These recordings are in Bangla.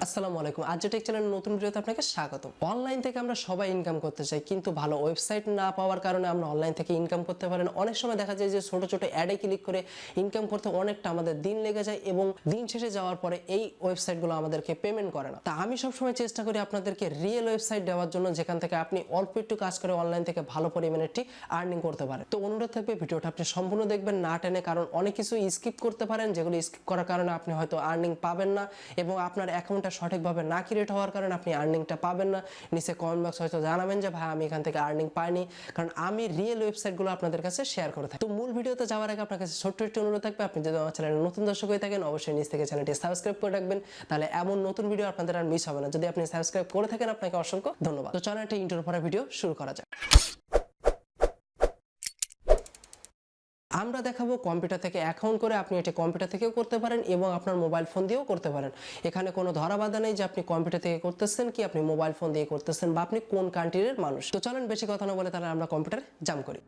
আসসালামু আলাইকুম। আজ টেক চ্যানেলের নতুন ভিডিওতে আপনাকে স্বাগত। অনলাইন থেকে আমরা সবাই ইনকাম করতে চাই, কিন্তু ভালো ওয়েবসাইট না পাওয়ার কারণে আমরা অনলাইন থেকে ইনকাম করতে পারি না। অনেক সময় দেখা যায় যে ছোট ছোট অ্যাডে ক্লিক করে ইনকাম করতে অনেকটা আমাদের দিন লেগে যায় এবং দিন শেষে যাওয়ার পরে এই ওয়েবসাইটগুলো আমাদেরকে পেমেন্ট করে না। তা আমি সবসময় চেষ্টা করি আপনাদেরকে রিয়েল ওয়েবসাইট দেওয়ার জন্য, যেখান থেকে আপনি অল্প একটু কাজ করে অনলাইন থেকে ভালো পরিমাণে একটি আর্নিং করতে পারেন। তো অনুরোধ থাকবে ভিডিওটা আপনি সম্পূর্ণ দেখবেন, না টেনে, কারণ অনেক কিছু স্কিপ করতে পারেন, যেগুলো স্কিপ করার কারণে আপনি হয়তো আর্নিং পাবেন না এবং আপনার অ্যাকাউন্টটা সঠিকভাবে না ক্রিয়েট হওয়ার কারণে আপনি আর্নিংটা পাবেন না। নিচে কমেন্ট বক্স হয়তো জানাবেন যে ভাই আমি এখান থেকে আর্নিং পাইনি, কারণ আমি রিয়েল ওয়েবসাইটগুলো আপনাদের কাছে শেয়ার করে থাকি। তো মূল ভিডিওতে যাওয়ার আগে আপনার কাছে ছোট্ট একটি অনুরোধ থাকবে, আপনি যদি আমার চ্যানেলে নতুন দর্শক হয়ে থাকেন অবশ্যই নিচ থেকে চ্যানেলটি সাবস্ক্রাইব করে রাখবেন, তাহলে এমন নতুন ভিডিও আপনাদের আর মিস হবে না। যদি আপনি সাবস্ক্রাইব করে থাকেন আপনাকে অসংখ্য ধন্যবাদ। তো চলেন একটা ইন্টারভিউ পরে ভিডিও শুরু করা যাক। আমরা দেখাবো কম্পিউটার থেকে অ্যাকাউন্ট করে আপনি এটি কম্পিউটার থেকেও করতে পারেন এবং আপনার মোবাইল ফোন দিয়েও করতে পারেন। এখানে কোনো ধরা বাধা নেই যে আপনি কম্পিউটার থেকে করতেছেন কি আপনি মোবাইল ফোন দিয়ে করতেছেন বা আপনি কোন কান্ট্রির মানুষ। তো চলেন বেশি কথা না বলে তাহলে আমরা কম্পিউটার জাম্প করি।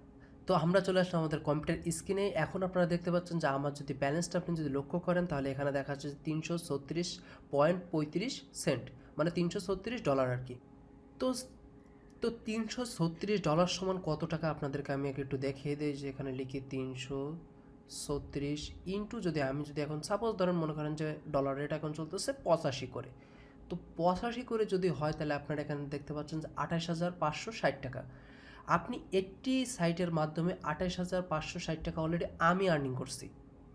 তো আমরা চলে আসলাম আমাদের কম্পিউটার স্ক্রিনে। এখন আপনারা দেখতে পাচ্ছেন যে আমার যদি ব্যালেন্সটা আপনি যদি লক্ষ্য করেন তাহলে এখানে দেখা যাচ্ছে 336.35 সেন্ট, মানে $336 আর কি। তো তো $336 সমান কত টাকা আপনাদেরকে আমি একটু দেখিয়ে দিই, যে এখানে লিখি 336 ইন্টু আমি যদি এখন সাপোজ ধরেন মনে করেন যে ডলার রেট এখন চলতেছে 85 করে, তো 85 করে যদি হয় তাহলে আপনারা এখানে দেখতে পাচ্ছেন যে 28,560 টাকা। আপনি একটি সাইটের মাধ্যমে 28,560 টাকা অলরেডি আমি আর্নিং করছি।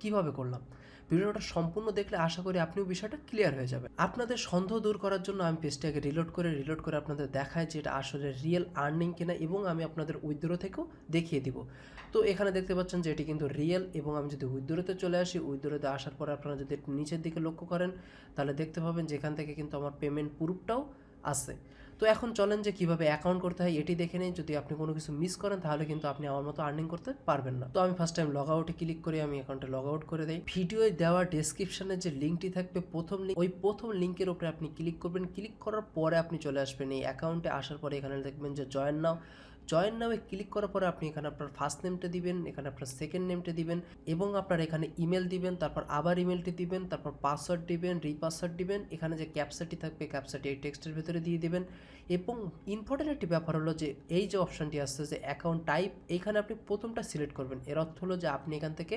কিভাবে করলাম ভিডিওটা সম্পূর্ণ দেখলে আশা করি আপনিও বিষয়টা ক্লিয়ার হয়ে যাবে। আপনাদের সন্দেহ দূর করার জন্য আমি পেজটাকে রিলোড করে আপনাদের দেখায় যে এটা আসলে রিয়েল আর্নিং কিনা, এবং আমি আপনাদের উইথড্র থেকেও দেখিয়ে দিব। তো এখানে দেখতে পাচ্ছেন যে এটি কিন্তু রিয়েল, এবং আমি যদি উইথড্রতে চলে আসি, উইথড্রতে আসার পরে আপনারা যদি একটু নিচের দিকে লক্ষ্য করেন তাহলে দেখতে পাবেন যে এখান থেকে কিন্তু আমার পেমেন্ট প্রুফটাও আছে। তো এখন চলেন যে কীভাবে অ্যাকাউন্ট করতে হয় এটি দেখে নেই। যদি আপনি কোনো কিছু মিস করেন তাহলে কিন্তু আপনি আমার মতো আর্নিং করতে পারবেন না। তো আমি ফার্স্ট টাইম লগ আউটে ক্লিক করে আমি অ্যাকাউন্টে লগ আউট করে দেই। ভিডিওয় দেওয়া ডেসক্রিপশনে যে লিঙ্কটি থাকবে প্রথম লিঙ্ক, ওই প্রথম লিঙ্কের উপরে আপনি ক্লিক করবেন। ক্লিক করার পরে আপনি চলে আসবেন এই অ্যাকাউন্টে। আসার পরে এখানে দেখবেন যে জয়েন নাও ক্লিক করার পরে আপনি এখানে আপনার ফার্স্ট নেমটা দিবেন, এখানে আপনার সেকেন্ড নেমটা দিবেন, এবং আপনার এখানে ইমেল দিবেন, তারপর আবার ইমেলটি দিবেন, তারপর পাসওয়ার্ড দিবেন, রিপাসওয়ার্ড দিবেন। এখানে যে ক্যাপচাটি থাকবে ক্যাপচাটি এই টেক্সটের ভিতরে দিয়ে দিবেন। এবং ইম্পর্টেন্ট একটি ব্যাপার হলো যে এই যে অপশানটি আসছে যে অ্যাকাউন্ট টাইপ, এইখানে আপনি প্রথমটা সিলেক্ট করবেন। এর অর্থ হলো যে আপনি এখান থেকে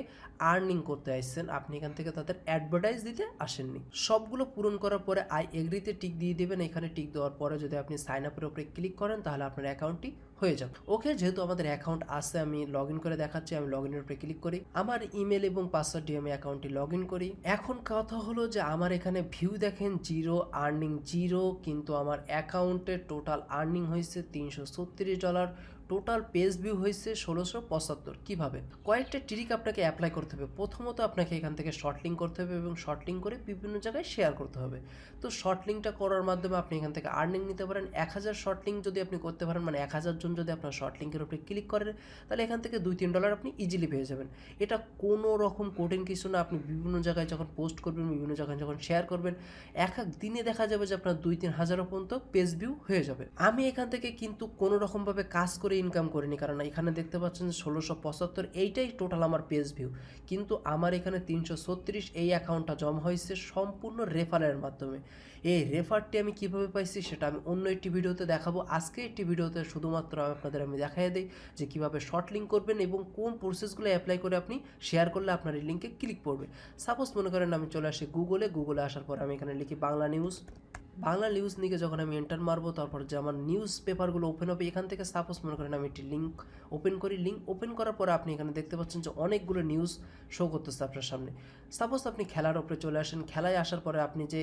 আর্নিং করতে আসছেন, আপনি এখান থেকে তাদের অ্যাডভার্টাইজ দিতে আসেননি। সবগুলো পূরণ করার পরে আই এগ্রিতে টিক দিয়ে দেবেন। এখানে টিক দেওয়ার পরে যদি আপনি সাইন আপের উপরে ক্লিক করেন তাহলে আপনার অ্যাকাউন্টটি হয়ে যাবে। ওকে, যেহেতু আমাদের অ্যাকাউন্ট আছে আমি লগ ইন করে দেখাচ্ছি। আমি লগ ইনের উপরে ক্লিক করি, আমার ইমেল এবং পাসওয়ার্ড দিয়ে আমি অ্যাকাউন্টটি লগ ইন করি। এখন কথা হলো যে আমার এখানে ভিউ দেখেন 0, আর্নিং 0, কিন্তু আমার অ্যাকাউন্টে টোটাল আর্নিং হয়েছে $336। টোটাল পেজ ভিউ হয়েছে 1675। কীভাবে? কয়েকটা ট্রিক আপনাকে অ্যাপ্লাই করতে হবে। প্রথমত আপনাকে এখান থেকে শর্ট লিঙ্ক করতে হবে এবং শর্ট লিঙ্ক করে বিভিন্ন জায়গায় শেয়ার করতে হবে। তো শর্ট লিঙ্কটা করার মাধ্যমে আপনি এখান থেকে আর্নিং নিতে পারেন। 1000 শর্ট লিঙ্ক যদি আপনি করতে পারেন, মানে 1000 জন যদি আপনার শর্ট লিঙ্কের উপরে ক্লিক করেন তাহলে এখান থেকে $2-3 আপনি ইজিলি পেয়ে যাবেন। এটা কোনো রকম কঠিন কিছু না। আপনি বিভিন্ন জায়গায় যখন পোস্ট করবেন, বিভিন্ন জায়গায় যখন শেয়ার করবেন, এক দিনে দেখা যাবে যে আপনার 2-3 হাজার পর্যন্ত পেজ ভিউ হয়ে যাবে। আমি এখান থেকে কিন্তু কোনো রকমভাবে কাজ করে ইনকাম করিনি, কারণ এখানে দেখতে পাচ্ছেন 1675 এইটাই টোটাল আমার পেজ ভিউ, কিন্তু আমার এখানে 336 এই অ্যাকাউন্টটা জমা হয়েছে সম্পূর্ণ রেফারের মাধ্যমে। এই রেফারটি আমি কিভাবে পাইছি সেটা আমি অন্য একটি ভিডিওতে দেখাবো। আজকে একটি ভিডিওতে শুধুমাত্র আপনাদের আমি দেখাই দিই যে কীভাবে শর্ট লিঙ্ক করবেন এবং কোন প্রসেসগুলো অ্যাপ্লাই করে আপনি শেয়ার করলে আপনার এই লিঙ্কে ক্লিক করবে। সাপোজ মনে করেন আমি চলে আসি গুগলে আসার পর আমি এখানে লিখি বাংলা নিউজ লিখে যখন আমি এন্টার মারবো, তারপর যে আমার নিউজ পেপারগুলো ওপেন হবে এখান থেকে সাপোজ মনে করেন আমি একটি লিঙ্ক ওপেন করি। লিঙ্ক ওপেন করার পরে আপনি এখানে দেখতে পাচ্ছেন যে অনেকগুলো নিউজ শো করতেছে আপনার সামনে। সাপোজ আপনি খেলার উপরে চলে আসেন। খেলায় আসার পরে আপনি যে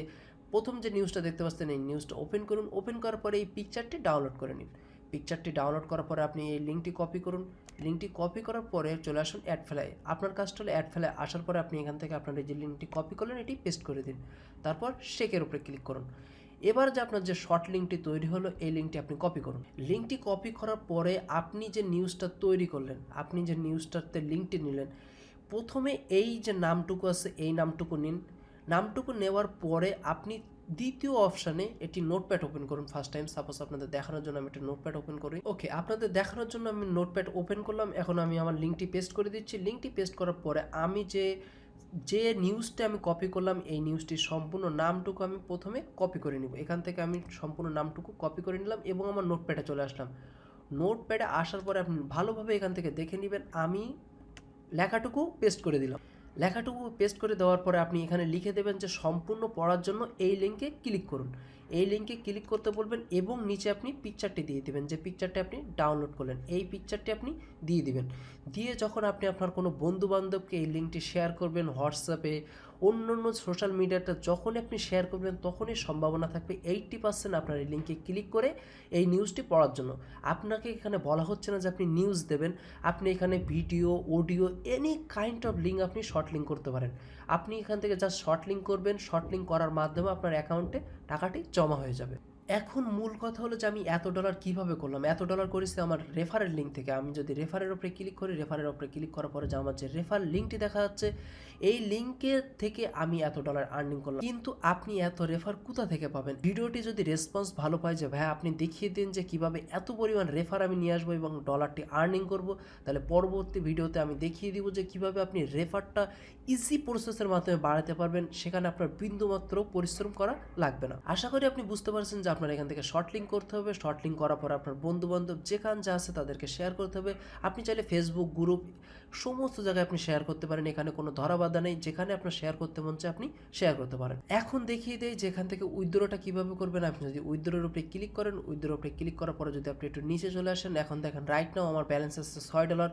প্রথম যে নিউজটা দেখতে পাচ্ছেন এই নিউজটা ওপেন করুন। ওপেন করার পরে এই পিকচারটি ডাউনলোড করে নিন। পিকচারটি ডাউনলোড করার পরে আপনি এই লিঙ্কটি কপি করুন। লিঙ্কটি কপি করার পরে চলে আসুন অ্যাড ফেলায়। আপনার কাজটা হলো অ্যাড ফেলায় আসার পরে আপনি এখান থেকে আপনার এই যে লিঙ্কটি কপি করলেন এটি পেস্ট করে দিন। তারপর শেকের উপরে ক্লিক করুন। এবার যে আপনার যে শর্ট লিঙ্কটি তৈরি হলো এই লিঙ্কটি আপনি কপি করুন। লিঙ্কটি কপি করার পরে আপনি যে নিউজটা তৈরি করলেন, আপনি যে নিউজটাতে লিঙ্কটি নিলেন, প্রথমে এই যে নামটুকু আছে এই নামটুকু নিন। নামটুকু নেওয়ার পরে আপনি দ্বিতীয় অপশানে একটি নোটপ্যাড ওপেন করুন। ফার্স্ট টাইম সাপোজ আপনাদের দেখানোর জন্য আমি একটা নোটপ্যাড ওপেন করি। ওকে, আপনাদের দেখানোর জন্য আমি নোটপ্যাড ওপেন করলাম। এখন আমি আমার লিঙ্কটি পেস্ট করে দিচ্ছি। লিঙ্কটি পেস্ট করার পরে আমি যে যে নিউজটা আমি কপি করলাম এই নিউজটির সম্পূর্ণ নামটুকু আমি প্রথমে কপি করে নিব। এখান থেকে আমি সম্পূর্ণ নামটুকু কপি করে নিলাম এবং আমার নোটপ্যাডে চলে আসলাম। নোটপ্যাডে আসার পরে আপনি ভালোভাবে এখান থেকে দেখে নেবেন, আমি লেখাটুকু পেস্ট করে দিলাম। লেখাটুকু পেস্ট করে দেওয়ার পরে আপনি এখানে লিখে দেবেন যে সম্পূর্ণ পড়ার জন্য এই লিঙ্কে ক্লিক করুন। এই লিঙ্কে ক্লিক করতে বলবেন এবং নিচে আপনি পিকচারটি দিয়ে দিবেন, যে পিকচারটি আপনি ডাউনলোড করলেন এই পিকচারটি আপনি দিয়ে দিবেন। দিয়ে যখন আপনি আপনার কোনো বন্ধুবান্ধবকে এই লিঙ্কটি শেয়ার করবেন হোয়াটসঅ্যাপে, অন্য অন্য সোশ্যাল মিডিয়াতে যখনই আপনি শেয়ার করবেন তখনই সম্ভাবনা থাকবে 80% আপনার এই লিঙ্কে ক্লিক করে এই নিউজটি পড়ার জন্য। আপনাকে এখানে বলা হচ্ছে না যে আপনি নিউজ দেবেন, আপনি এখানে video, audio, any kind of link আপনি শর্ট লিঙ্ক করতে পারেন। আপনি এখান থেকে জাস্ট শর্ট লিঙ্ক করবেন, শর্ট লিঙ্ক করার মাধ্যমে আপনার অ্যাকাউন্টে টাকাটি জমা হয়ে যাবে। এখন মূল কথা হলো যে আমি $1 কীভাবে করলাম। $1 করেছি আমার রেফারের লিঙ্ক থেকে। আমি যদি রেফারের উপরে ক্লিক করি, রেফারের উপরে ক্লিক করার পরে যে আমার যে রেফার লিঙ্কটি দেখা যাচ্ছে, এই লিঙ্কের থেকে আমি $1 আর্নিং করলাম। কিন্তু আপনি এত রেফার কোথা থেকে পাবেন? ভিডিওটি যদি রেসপন্স ভালো পায় যে ভাই আপনি দেখিয়ে দিন যে কিভাবে এত পরিমাণ রেফার আমি নিয়ে আসবো এবং ডলারটি আর্নিং করব, তাহলে পরবর্তী ভিডিওতে আমি দেখিয়ে দিব যে কিভাবে আপনি রেফারটা ইজি প্রসেসের মাধ্যমে বাড়াতে পারবেন, সেখানে আপনার বিন্দুমাত্র পরিশ্রম করা লাগবে না। আশা করি আপনি বুঝতে পারছেন যে আপনার এখান থেকে শর্ট লিঙ্ক করতে হবে। শর্ট লিঙ্ক করার পর আপনার বন্ধুবান্ধব যেখানে যা আছে তাদেরকে শেয়ার করতে হবে। আপনি চাইলে ফেসবুক গ্রুপ সমস্ত জায়গায় আপনি শেয়ার করতে পারেন, এখানে কোনো ধরা বাধা নেই। যেখানে আপনার শেয়ার করতে মন চায় আপনি শেয়ার করতে পারেন। এখন দেখিয়ে দেয় যে এখান থেকে উইথড্রটা কীভাবে করবেন। আপনি যদি উইথড্রোর উপরে ক্লিক করেন, উইথড্রোর উপরে ক্লিক করার পরে যদি আপনি একটু নিচে চলে আসেন, এখন দেখেন রাইট নাও আমার ব্যালেন্স আছে $6।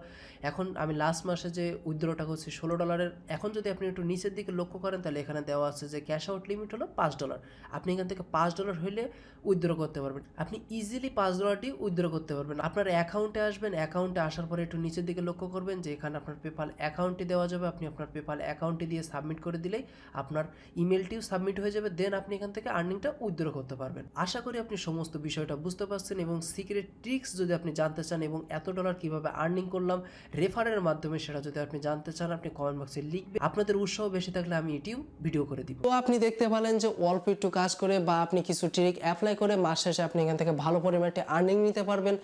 এখন আমি লাস্ট মাসে যে উইথড্রোটা করছি $16। এখন যদি আপনি একটু নিচের দিকে লক্ষ্য করেন তাহলে এখানে দেওয়া আছে যে ক্যাশ আউট লিমিট হলো $5। আপনি এখান থেকে $5 হইলে উইথড্র করতে পারবেন। আপনি ইজিলি $5 উইথড্র করতে পারবেন। আপনার অ্যাকাউন্টে আসবেন, অ্যাকাউন্টে আসার পরে একটু নিচের দিকে লক্ষ্য করবেন যে এখানে আপনার পেপাল অ্যাকাউন্টটি দেওয়া যাবে। আপনি আপনার পেপাল অ্যাকাউন্টটি দিয়ে সাবমিট করে দিলেই আপনার ইমেলটিও সাবমিট হয়ে যাবে। দেন আপনি এখান থেকে আর্নিংটা উইথড্র করতে পারবেন। আশা করি আপনি সমস্ত বিষয়টা বুঝতে পারছেন এবং সিক্রেট ট্রিক্স যদি আপনি জানতে চান এবং $1 কীভাবে আর্নিং করলাম রেফারের মাধ্যমে সেটা যদি আপনি জানতে চান, আপনি কমেন্ট বক্সে লিখবেন। আপনাদের উৎসাহ বেশি থাকলে আমি এটিও ভিডিও করে দিব। তো আপনি দেখতে পেলেন যে অল্প একটু কাজ করে বা আপনি কিছু ট্রিক অ্যাপ্লাই করে মাস শেষে আপনি এখান থেকে ভালো পরিমাণে আর্নিং নিতে পারবেন।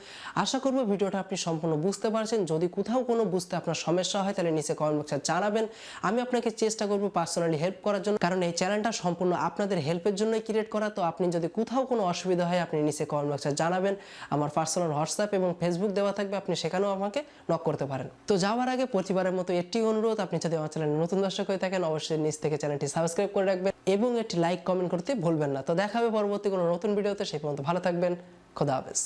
আশা করব ভিডিওটা আপনি সম্পূর্ণ বুঝতে পারছেন। যদি কোথাও কোনো বুঝতে আপনার সমস্যা হয় তাহলে নিচে কমেন্ট বক্সে জানাবেন। আমি আপনাকে চেষ্টা করব পার্সোনালি হেল্প করার জন্য, কারণ এই চ্যানেলটা সম্পূর্ণ আপনাদের হেল্পের জন্যই ক্রিয়েট করা। তো আপনি যদি কোথাও কোনো অসুবিধা হয় আপনি নিচে কমেন্ট বক্সে জানাবেন। আমার পার্সোনাল হোয়াটসঅ্যাপ এবং ফেসবুক দেওয়া থাকবে, আপনি সেখানেও আমাকে নক করতে পারেন। তো যাওয়ার আগে প্রতিবারের মতো একটি অনুরোধ, আপনি যদি আমার চ্যানেলে নতুন দর্শক হয়ে থাকেন অবশ্যই নিচ থেকে চ্যানেলটি সাবস্ক্রাইব করে রাখবেন এবং একটি লাইক কমেন্ট করতে ভুলবেন না। তো দেখা হবে পরবর্তী কোনো নতুন ভিডিওতে। সেই পর্যন্ত ভালো থাকবেন। খোদা হাফেজ।